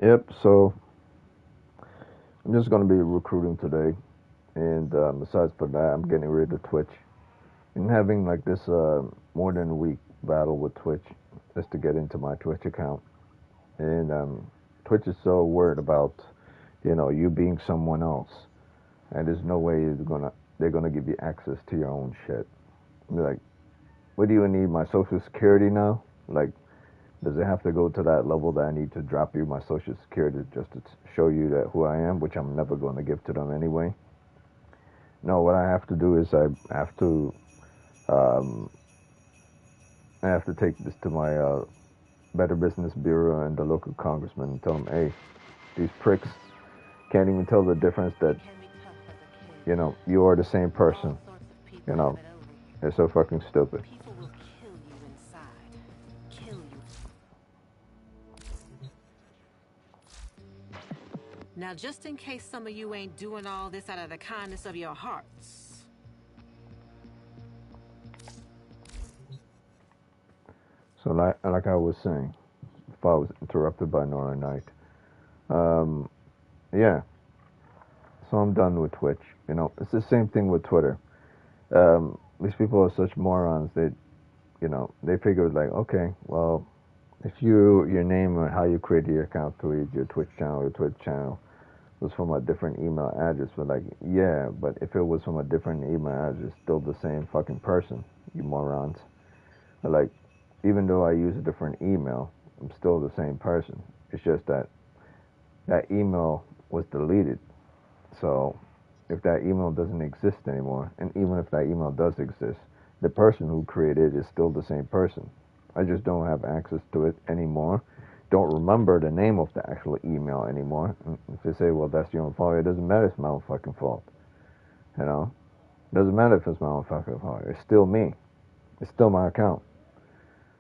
Yep. So I'm just gonna be recruiting today, and besides for that, I'm getting rid of Twitch and having like this more than a week battle with Twitch just to get into my Twitch account. And Twitch is so worried about you being someone else, and there's no way they're gonna give you access to your own shit. They're like, what do you need my social security now? Like, does it have to go to that level that I need to drop you my social security just to show you that who I am, which I'm never going to give to them anyway? No, what I have to do is um, I have to take this to my Better Business Bureau and the local congressman and tell them, hey, these pricks can't even tell the difference that you are the same person. You know, they're so fucking stupid. Now, just in case some of you ain't doing all this out of the kindness of your hearts. So, like I was saying, if I was interrupted by Nora Knight, um, yeah. So I'm done with Twitch. It's the same thing with Twitter. These people are such morons that they figure like, okay, well, if your name or how you created your account to your Twitch channel or Twitch channel was from a different email address, but like, yeah, but if it was from a different email address, still the same fucking person, you morons. But like, even though I use a different email, I'm still the same person. It's just that that email was deleted. So if that email doesn't exist anymore, and even if that email does exist, the person who created it is still the same person. I just don't have access to it anymore. Don't remember the name of the actual email anymore. And if you say, well, that's your own fault, it doesn't matter if it's my own fucking fault. You know? It doesn't matter if it's my own fucking fault. It's still me. It's still my account.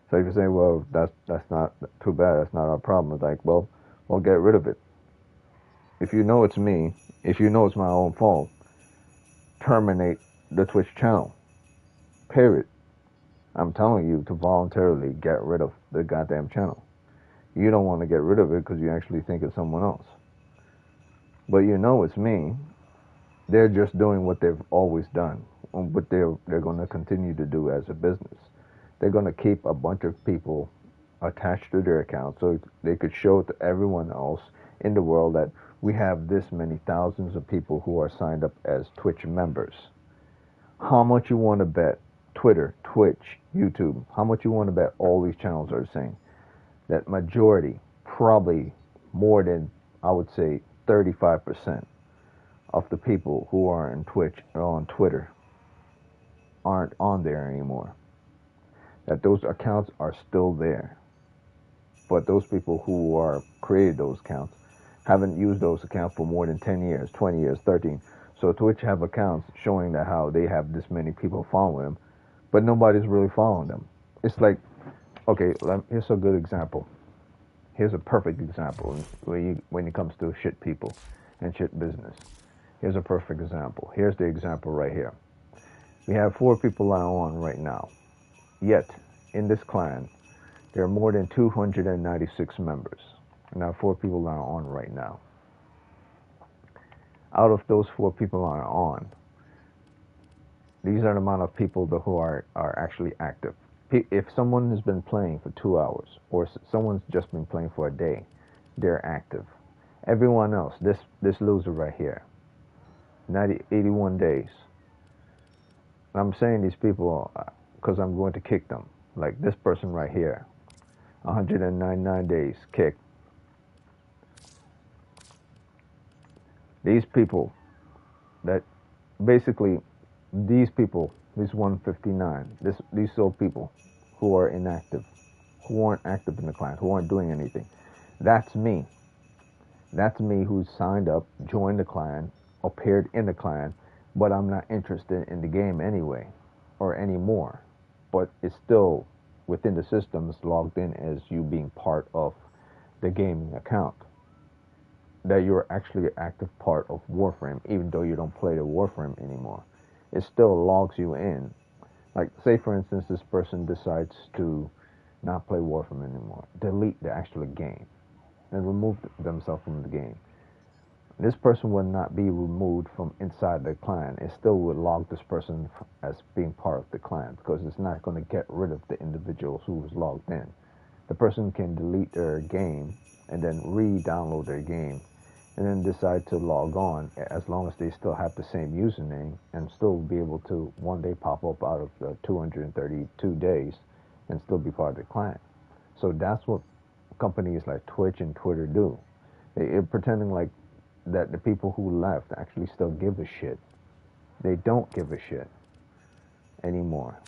So if you say, well, that's not too bad, that's not our problem, it's like, well, get rid of it. If you know it's me, if you know it's my own fault, terminate the Twitch channel. Period. I'm telling you to voluntarily get rid of the goddamn channel. You don't want to get rid of it because you actually think it's someone else. But you know it's me. They're just doing what they've always done, what they're going to continue to do as a business. They're going to keep a bunch of people attached to their account so they could show to everyone else in the world that we have this many thousands of people who are signed up as Twitch members. How much you want to bet Twitter, Twitch, YouTube, how much you want to bet all these channels are saying that majority, probably more than, I would say, 35% of the people who are in Twitch or on Twitter aren't on there anymore. That those accounts are still there. But those people who are created those accounts haven't used those accounts for more than 10 years, 20 years, 13. So Twitch have accounts showing that how they have this many people following them, but nobody's really following them. It's like, okay, here's a good example. Here's a perfect example when it comes to shit people and shit business. Here's a perfect example. Here's the example right here. We have 4 people on right now. Yet, in this clan, there are more than 296 members. Now 4 people are on right now. Out of those 4 people are on, these are the amount of people who are actually active. If someone has been playing for 2 hours, or someone's just been playing for a day, they're active. Everyone else, this loser right here, 81 days. I'm saying these people because I'm going to kick them. Like this person right here, 199 days, kicked. These people, that basically, these people, these 159, these old people who are inactive, who aren't active in the clan, who aren't doing anything, that's me. That's me who signed up, joined the clan, appeared in the clan, but I'm not interested in the game anyway, or anymore. But it's still within the systems logged in as you being part of the gaming account. That you're actually an active part of Warframe, even though you don't play the Warframe anymore. It still logs you in. Like, say for instance, this person decides to not play Warframe anymore, delete the actual game. and remove themselves from the game. This person will not be removed from inside the clan. It still would log this person as being part of the clan because it's not going to get rid of the individuals who was logged in. The person can delete their game and then re-download their game and then decide to log on as long as they still have the same username and still be able to one day pop up out of the 232 days and still be part of the clan. So that's what companies like Twitch and Twitter do. They're pretending like that the people who left actually still give a shit. They don't give a shit anymore.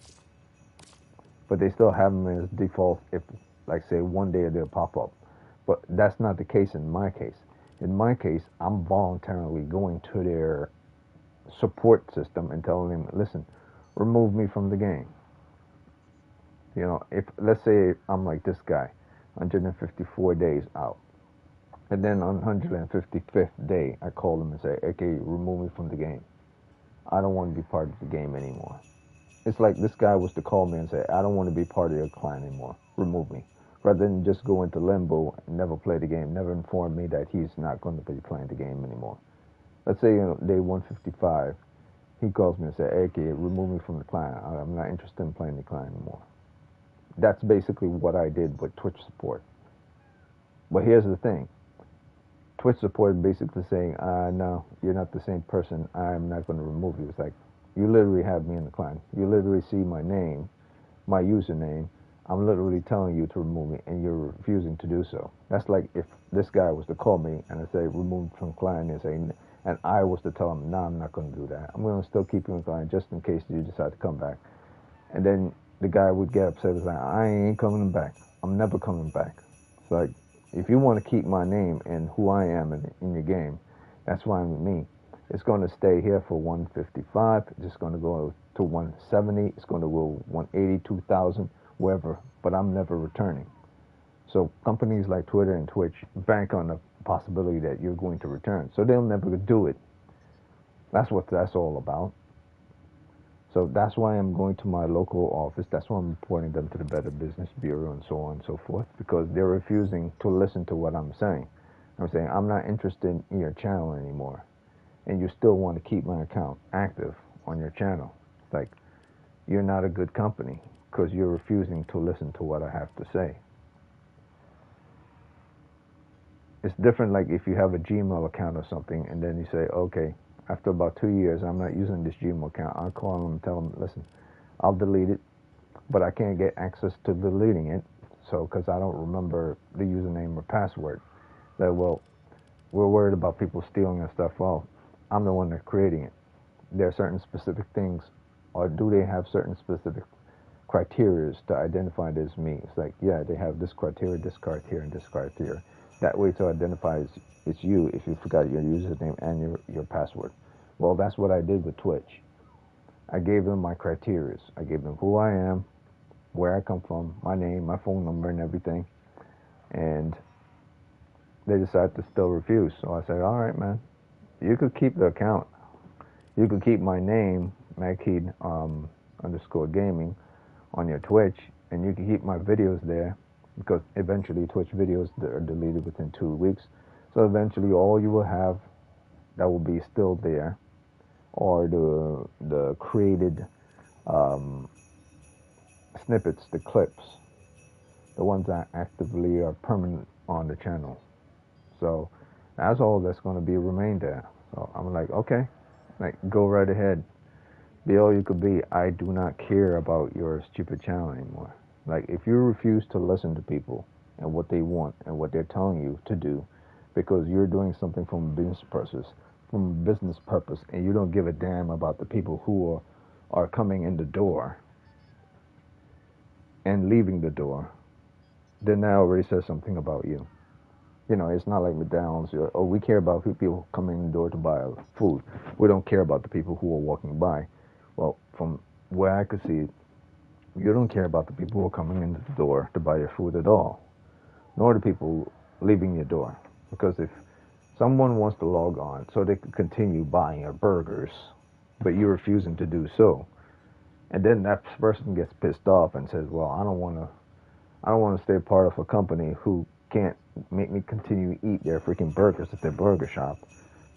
But they still have them as default if, like, say, one day they'll pop up. But that's not the case in my case. In my case, I'm voluntarily going to their support system and telling them, listen, remove me from the game. You know, if, let's say I'm like this guy, 154 days out. And then on 155th day, I call them and say, okay, remove me from the game. I don't want to be part of the game anymore. It's like this guy was to call me and say, I don't want to be part of your clan anymore. Remove me. Rather than just go into limbo and never play the game, never inform me that he's not going to be playing the game anymore. Let's say, day 155, he calls me and says, okay, remove me from the clan. I'm not interested in playing the clan anymore. That's basically what I did with Twitch support. But here's the thing. Twitch support basically saying, no, you're not the same person. I'm not going to remove you. It's like, you literally have me in the clan. You literally see my name, my username. I'm literally telling you to remove me, and you're refusing to do so. That's like if this guy was to call me and I say, remove from clan, and I was to tell him, no, I'm not going to do that. I'm going to still keep you in the clan just in case you decide to come back. And then the guy would get upset and say, I ain't coming back. I'm never coming back. It's like, if you want to keep my name and who I am in your game, that's fine with me. It's going to stay here for 155. It's just going to go to 170. It's going to go 180, 2,000, wherever. But I'm never returning. So companies like Twitter and Twitch bank on the possibility that you're going to return. So they'll never do it. That's what that's all about. So that's why I'm going to my local office. That's why I'm reporting them to the Better Business Bureau and so on and so forth, because they're refusing to listen to what I'm saying. I'm saying, I'm not interested in your channel anymore. And you still want to keep my account active on your channel. It's like, you're not a good company because you're refusing to listen to what I have to say. It's different like if you have a Gmail account or something and then you say, okay, after about 2 years, I'm not using this Gmail account. I'll call them and tell them, listen, I'll delete it, but I can't get access to deleting it. So, because I don't remember the username or password. That, well, we're worried about people stealing our stuff. Well, I'm the one that's creating it. There are certain specific things, or do they have certain specific criteria to identify it as me? It's like, yeah, they have this criteria, and this criteria. That way to identify it's you if you forgot your username and your password. Well, that's what I did with Twitch. I gave them my criteria. I gave them who I am, where I come from, my name, my phone number, and everything. And they decided to still refuse. So I said, all right, man, you could keep the account. You could keep my name, Magheed _gaming, on your Twitch, and you can keep my videos there, because eventually Twitch videos are deleted within 2 weeks. So eventually all you will have that will be still there are the created snippets, the clips, the ones that actively are permanent on the channel. So that's all that's going to be remain there. So I'm like, okay, like, go right ahead. Be all you could be. I do not care about your stupid channel anymore. Like, if you refuse to listen to people and what they want and what they're telling you to do because you're doing something from a business purpose, and you don't give a damn about the people who are coming in the door and leaving the door, then that already says something about you. You know, it's not like McDonald's, oh, we care about people coming in the door to buy food. We don't care about the people who are walking by. Well, from where I could see it, you don't care about the people who are coming in the door to buy your food at all, nor the people leaving your door. Because if someone wants to log on so they can continue buying your burgers, but you're refusing to do so, and then that person gets pissed off and says, well, I don't want to stay part of a company who can't make me continue to eat their freaking burgers at their burger shop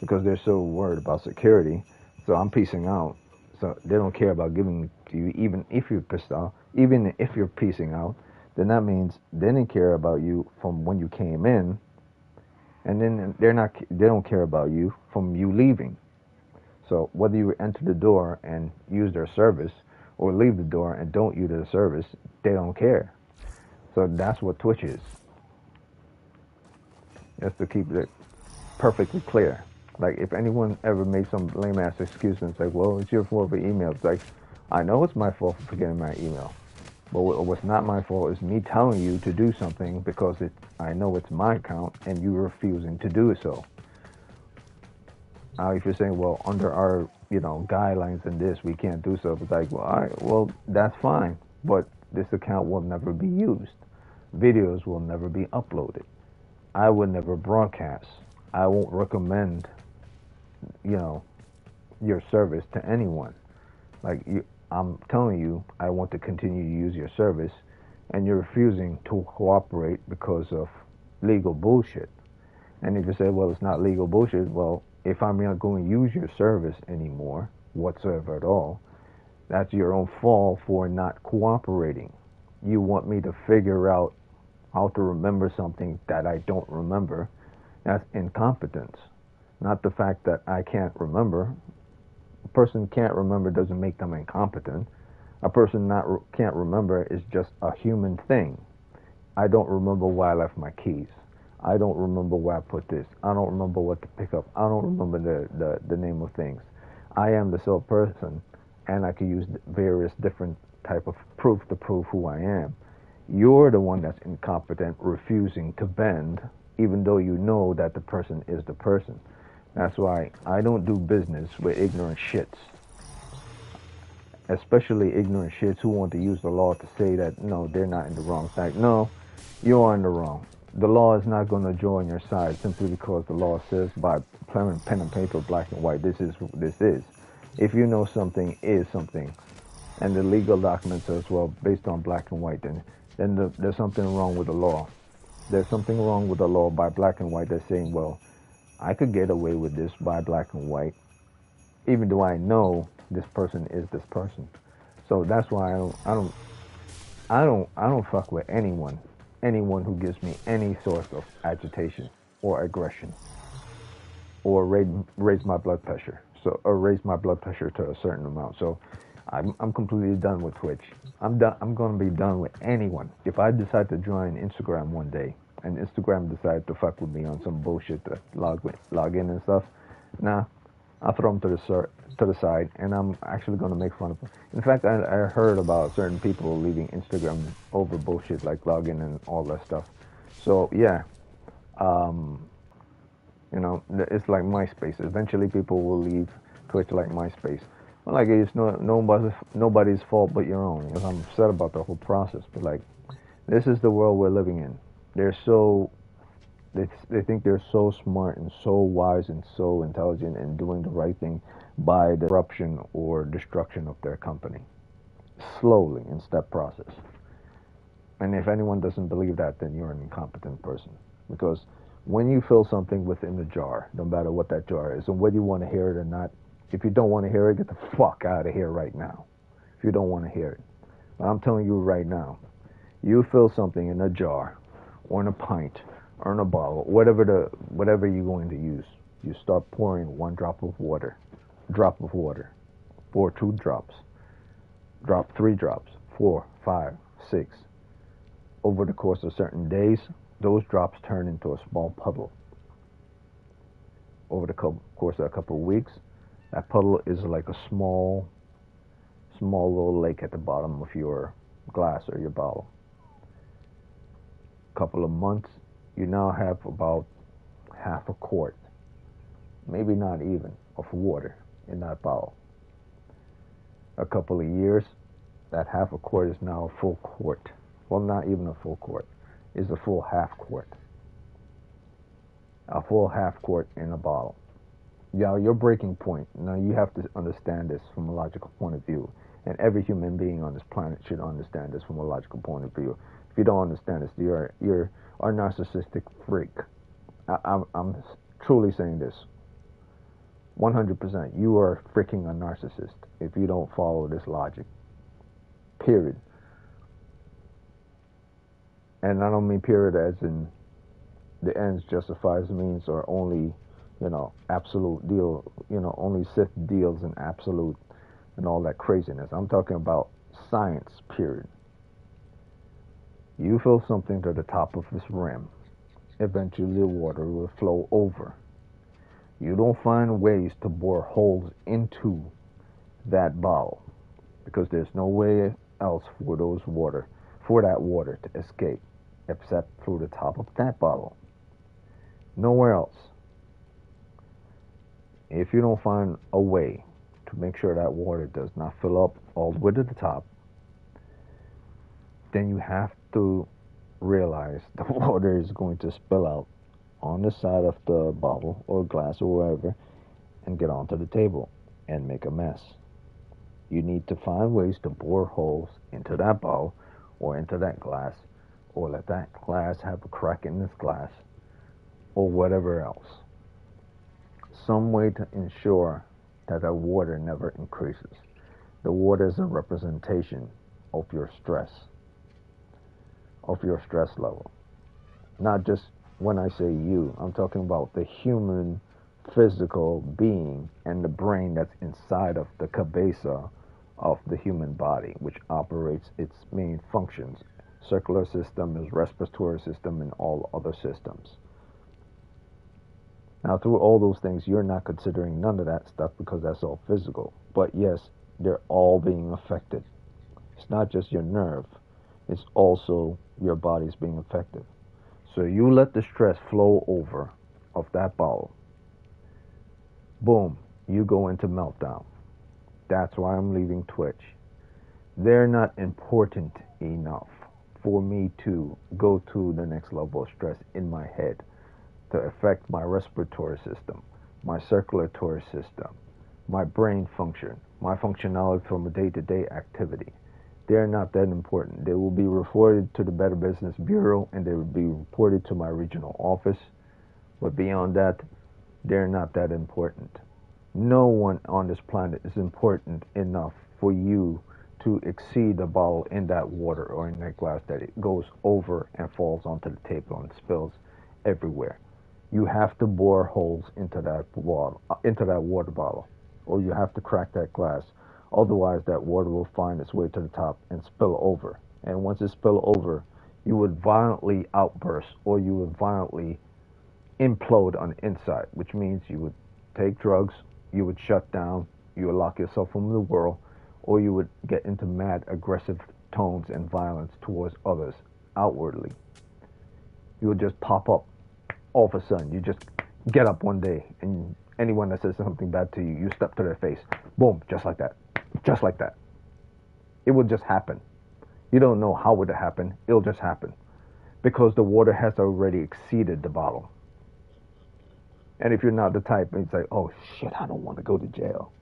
because they're so worried about security. So I'm piecing out. So they don't care about giving to you, even if you're pissed off. Even if you're piecing out, then that means they didn't care about you from when you came in, and then they don't care about you from you leaving. So whether you enter the door and use their service or leave the door and don't use their service, they don't care. So that's what Twitch is. Just to keep it perfectly clear. Like, if anyone ever made some lame ass excuse and it's like, well, it's your fault for email. It's like, I know it's my fault for forgetting my email. But what's not my fault is me telling you to do something because I know it's my account and you refusing to do so. If you're saying, well, under our, guidelines and this, we can't do so. It's like, well, all right, well, that's fine. But this account will never be used. Videos will never be uploaded. I would never broadcast. I won't recommend, your service to anyone. Like, I'm telling you, I want to continue to use your service, and you're refusing to cooperate because of legal bullshit. And if you say, well, it's not legal bullshit, well, if I'm not going to use your service anymore, whatsoever at all, that's your own fault for not cooperating. You want me to figure out how to remember something that I don't remember. That's incompetence, not the fact that I can't remember. A person can't remember doesn't make them incompetent. A person can't remember is just a human thing. I don't remember why I left my keys. I don't remember where I put this. I don't remember what to pick up. I don't remember the name of things. I am the sole person, and I can use various different type of proof to prove who I am. You're the one that's incompetent, refusing to bend, even though you know that the person is the person. That's why I don't do business with ignorant shits. Especially ignorant shits who want to use the law to say that, no, they're not in the wrong side. No, you are in the wrong. The law is not going to join your side simply because the law says by pen and paper, black and white, this is what this is. If you know something is something, and the legal document says, well, based on black and white, then there's something wrong with the law. There's something wrong with the law by black and white that's saying, well, I could get away with this by black and white, even though I know this person is this person. So that's why I don't fuck with anyone who gives me any source of agitation or aggression or raise my blood pressure. Or raise my blood pressure to a certain amount. So I'm completely done with Twitch. I'm going to be done with anyone. If I decide to join Instagram one day and Instagram decides to fuck with me on some bullshit to log in and stuff, nah, I'll throw them to the side, and I'm actually going to make fun of them. In fact, I heard about certain people leaving Instagram over bullshit like login and all that stuff. So yeah, it's like MySpace. Eventually, people will leave Twitch like MySpace. Well, like, it's nobody's fault but your own. Because I'm upset about the whole process. But like, this is the world we're living in. They think they're so smart and so wise and so intelligent and doing the right thing by the corruption or destruction of their company, slowly in step process. And if anyone doesn't believe that, then you're an incompetent person. Because when you fill something within the jar, no matter what that jar is, and whether you want to hear it or not, if you don't want to hear it, get the fuck out of here right now. If you don't want to hear it. But I'm telling you right now, you fill something in a jar, or in a pint, or in a bottle, whatever you're going to use, you start pouring one drop of water, pour 2 drops, drop 3 drops, 4, 5, 6. Over the course of certain days, those drops turn into a small puddle. Over the course of a couple of weeks, that puddle is like a small little lake at the bottom of your glass or your bottle. Couple of months, you now have about half a quart, maybe not even, of water in that bottle. A couple of years, that half a quart is now a full quart. Well, not even a full quart. It's a full half quart. A full half quart in a bottle. Yeah, your breaking point. Now, you have to understand this from a logical point of view. And every human being on this planet should understand this from a logical point of view. If you don't understand this, you're are narcissistic freak. I'm truly saying this. 100%. You are freaking a narcissist if you don't follow this logic. Period. And I don't mean period as in the ends justifies the means or only, absolute deal, only Sith deals in absolute and all that craziness. I'm talking about science, period. You fill something to the top of this rim, eventually the water will flow over. You don't find ways to bore holes into that bottle because there's no way else for that water to escape except through the top of that bottle. Nowhere else. If you don't find a way to make sure that water does not fill up all the way to the top, then you have to realize the water is going to spill out on the side of the bottle or glass or wherever and get onto the table and make a mess. You need to find ways to bore holes into that bottle or into that glass or let that glass have a crack in this glass or whatever else. Some way to ensure that the water never increases. The water is a representation of your stress level. Not just when I say you, I'm talking about the human physical being and the brain that's inside of the cabeza of the human body, which operates its main functions. Circular system, is respiratory system, and all other systems. Now, through all those things, you're not considering none of that stuff because that's all physical. But yes, they're all being affected. It's not just your nerve, it's also your body's being affected. So you let the stress flow over of that bottle. Boom, you go into meltdown. That's why I'm leaving Twitch. They're not important enough for me to go to the next level of stress in my head to affect my respiratory system, my circulatory system, my brain function, my functionality from a day-to-day activity. They're not that important. They will be reported to the Better Business Bureau and they will be reported to my regional office. But beyond that, they're not that important. No one on this planet is important enough for you to exceed the bottle in that water or in that glass that it goes over and falls onto the table and spills everywhere. You have to bore holes into that water bottle, or you have to crack that glass. Otherwise, that water will find its way to the top and spill over. And once it spills over, you would violently outburst, or you would violently implode on the inside, which means you would take drugs, you would shut down, you would lock yourself from the world, or you would get into mad, aggressive tones and violence towards others outwardly. You would just pop up all of a sudden. You just get up one day and anyone that says something bad to you, you step to their face. Boom, just like that. Just like that. It will just happen. You don't know how it would happen. It'll just happen. Because the water has already exceeded the bottle. And if you're not the type, it's like, oh shit, I don't want to go to jail.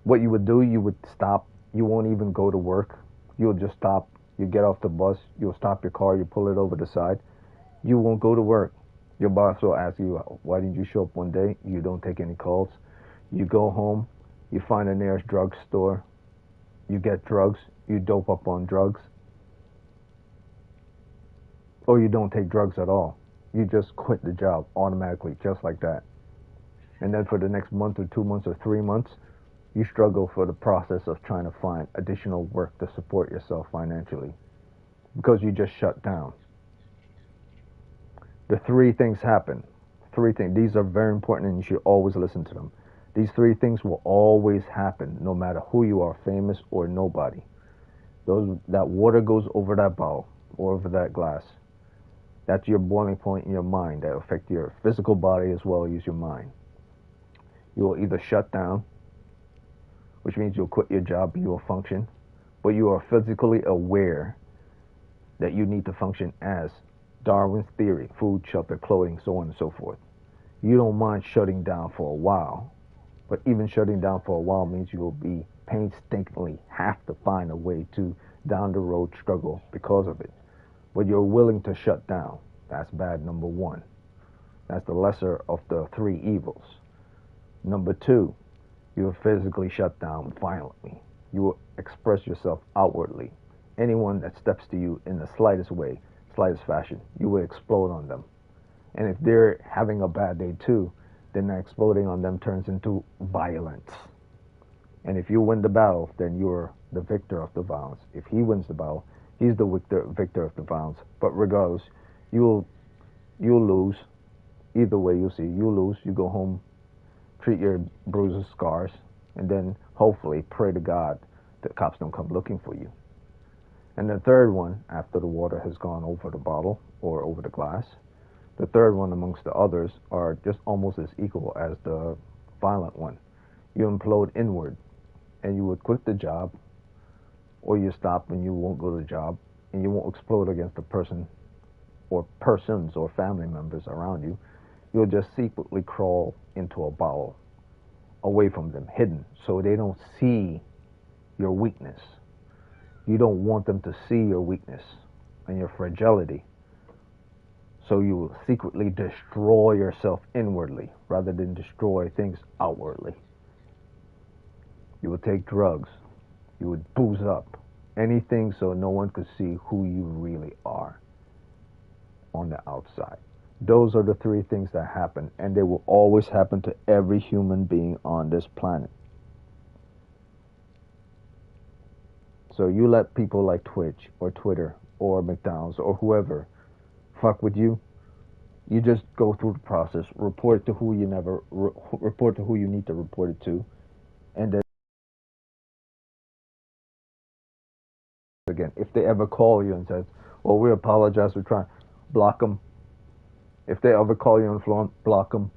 What you would do, you would stop. You won't even go to work. You'll just stop. You get off the bus. You'll stop your car. You pull it over the side. You won't go to work. Your boss will ask you, why didn't you show up one day? You don't take any calls. You go home. You find the nearest drugstore. You get drugs. You dope up on drugs. Or you don't take drugs at all. You just quit the job automatically, just like that. And then for the next month or 2 months or 3 months, you struggle for the process of trying to find additional work to support yourself financially because you just shut down. The three things happen. Three things. These are very important and you should always listen to them. These three things will always happen no matter who you are, famous or nobody. That water goes over that bottle or over that glass. That's your boiling point in your mind that affects your physical body as well as your mind. You will either shut down, which means you'll quit your job, you will function, but you are physically aware that you need to function as Darwin's theory, food, shelter, clothing, so on and so forth. You don't mind shutting down for a while, but even shutting down for a while means you will be painstakingly have to find a way to down the road struggle because of it. but you're willing to shut down. That's bad number one. That's the lesser of the three evils. Number two, you will physically shut down violently. You will express yourself outwardly. Anyone that steps to you in the slightest way, slightest fashion, you will explode on them. And if they're having a bad day too, then exploding on them turns into violence. And if you win the battle, then you're the victor of the violence. If he wins the battle, he's the victor of the violence. But regardless, you'll lose. Either way, you'll see. You lose. You go home, treat your bruises, scars, and then hopefully pray to God the cops don't come looking for you. And the third one, after the water has gone over the bottle or over the glass, the third one amongst the others are just almost as equal as the violent one. You implode inward, and you would quit the job, or you stop and you won't go to the job, and you won't explode against the person or persons or family members around you. You'll just secretly crawl into a bottle away from them, hidden, so they don't see your weakness. You don't want them to see your weakness and your fragility. So you will secretly destroy yourself inwardly rather than destroy things outwardly. You will take drugs. You would booze up. Anything so no one could see who you really are on the outside. Those are the three things that happen, and they will always happen to every human being on this planet. So you let people like Twitch or Twitter or McDonald's or whoever fuck with you, you just go through the process, report to who you report to who you need to report it to, and then again, if they ever call you and says, "Well, we apologize for trying," block them. If they ever call you on the phone, block them.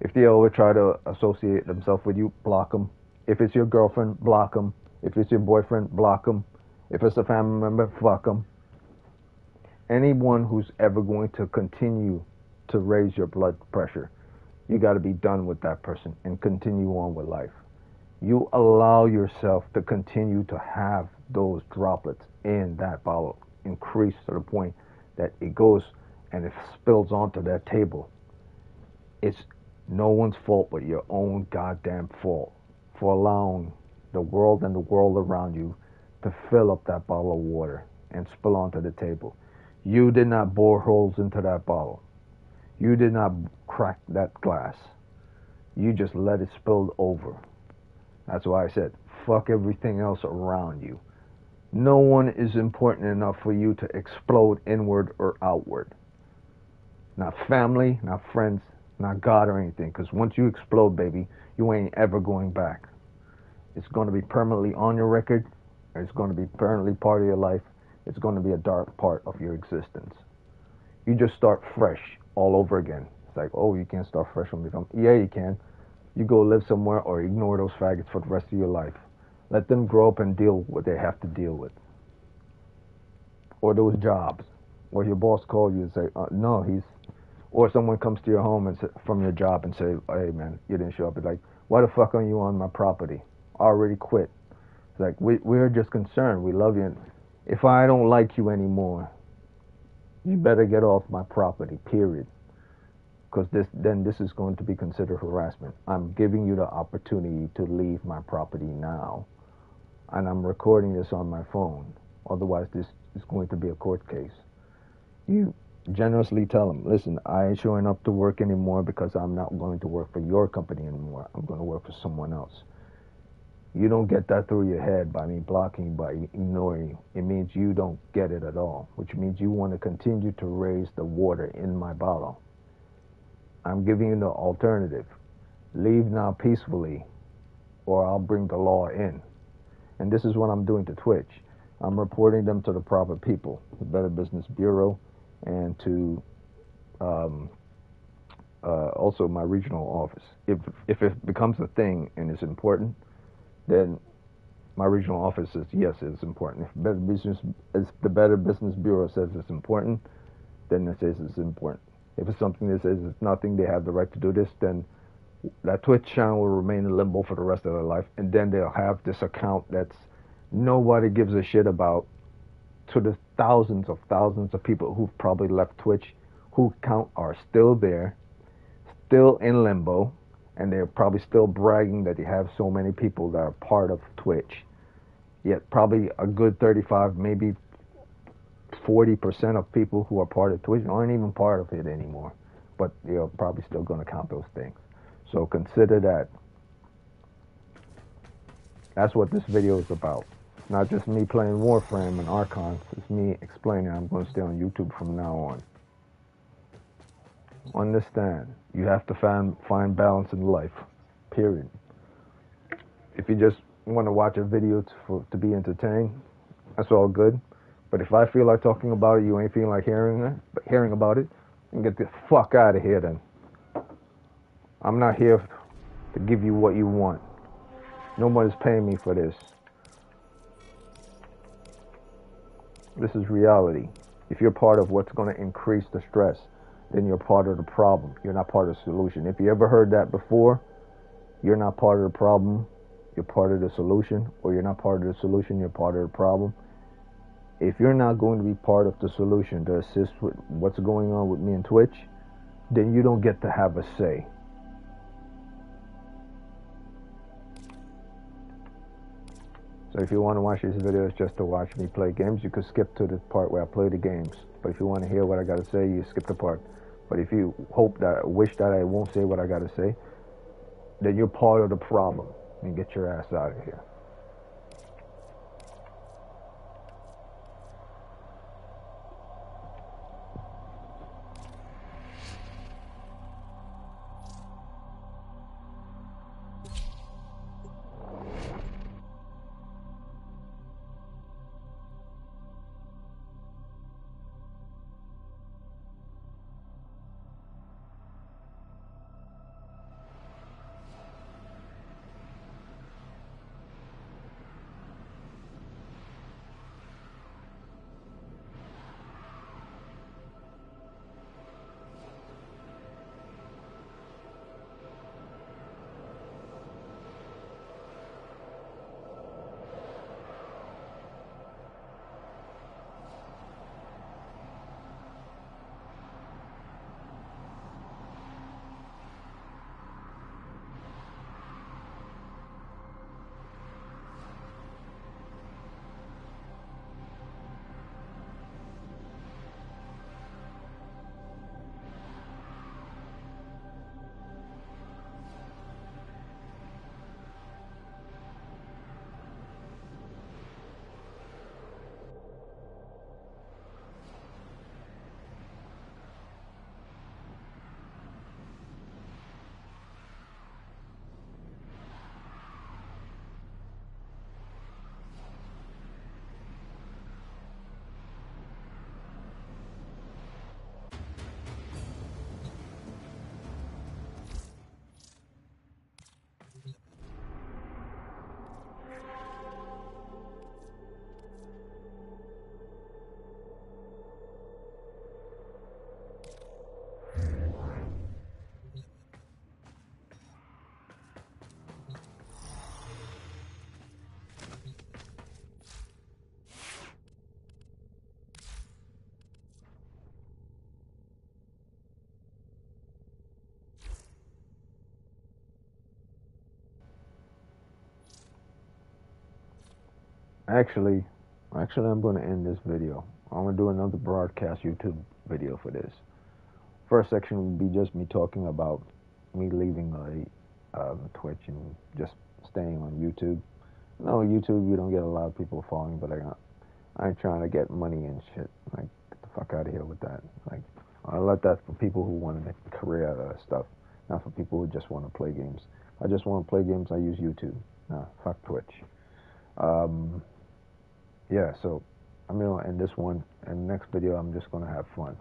If they ever try to associate themselves with you, block them. If it's your girlfriend, block them. If it's your boyfriend, block them. If it's a family member, fuck them. Anyone who's ever going to continue to raise your blood pressure, you got to be done with that person and continue on with life. You allow yourself to continue to have those droplets in that bottle increase to the point that it goes and it spills onto that table. It's no one's fault but your own goddamn fault for allowing the world and the world around you to fill up that bottle of water and spill onto the table. You did not bore holes into that bottle. You did not crack that glass. You just let it spill over. That's why I said, fuck everything else around you. No one is important enough for you to explode inward or outward. Not family, not friends, not God or anything. Because once you explode, baby, you ain't ever going back. It's going to be permanently on your record. It's going to be permanently part of your life. It's going to be a dark part of your existence. You just start fresh all over again. It's like, oh, you can't start fresh when you come. Yeah, you can. You go live somewhere or ignore those faggots for the rest of your life. Let them grow up and deal with what they have to deal with. Or those jobs. Or your boss calls you and say, no, he's... Or someone comes to your home and from your job and say, hey, man, you didn't show up. It's like, why the fuck are you on my property? I already quit. It's like, we're just concerned. We love you. If I don't like you anymore, you better get off my property, period. Because this is going to be considered harassment. I'm giving you the opportunity to leave my property now. And I'm recording this on my phone. Otherwise, this is going to be a court case. You generously tell them, listen, I ain't showing up to work anymore because I'm not going to work for your company anymore. I'm going to work for someone else. You don't get that through your head by me blocking, by ignoring you. It means you don't get it at all, which means you want to continue to raise the water in my bottle. I'm giving you the alternative. Leave now peacefully, or I'll bring the law in. And this is what I'm doing to Twitch. I'm reporting them to the proper people, the Better Business Bureau, and to also my regional office. If it becomes a thing and it's important, then my regional office says, yes, it's important. If the Better Business Bureau says it's important, then it says it's important. If it's something that says it's nothing, they have the right to do this, then that Twitch channel will remain in limbo for the rest of their life, and then they'll have this account that's nobody gives a shit about to thousands of people who've probably left Twitch who count are still there, still in limbo, and they're probably still bragging that they have so many people that are part of Twitch. Yet probably a good 35, maybe 40% of people who are part of Twitch aren't even part of it anymore. But you're probably still going to count those things. So consider that. That's what this video is about. It's not just me playing Warframe and Archons. It's me explaining I'm going to stay on YouTube from now on. Understand, you have to find balance in life, period. If you just want to watch a video to be entertained, that's all good. But if I feel like talking about it, you ain't feeling like hearing about it, then get the fuck out of here then. I'm not here to give you what you want. Nobody's paying me for this. This is reality. If you're part of what's going to increase the stress, then you're part of the problem. You're not part of the solution. If you ever heard that before, you're not part of the problem, you're part of the solution, or you're not part of the solution, you're part of the problem. If you're not going to be part of the solution to assist with what's going on with me and Twitch, then you don't get to have a say. So if you want to watch these videos just to watch me play games, you could skip to the part where I play the games. But if you want to hear what I got to say, you skip the part. But if you wish that I won't say what I got to say, then you're part of the problem. And get your ass out of here. Actually, I'm going to end this video. I'm going to do another broadcast YouTube video for this. First section will be just me talking about me leaving Twitch and just staying on YouTube. No, YouTube, you don't get a lot of people following, but I ain't trying to get money and shit. Like, get the fuck out of here with that. Like, I let that for people who want to make a career out of that stuff, not for people who just want to play games. I just want to play games, I use YouTube. Nah, fuck Twitch. Yeah, so I'm going to end this one, and the next video I'm just going to have fun.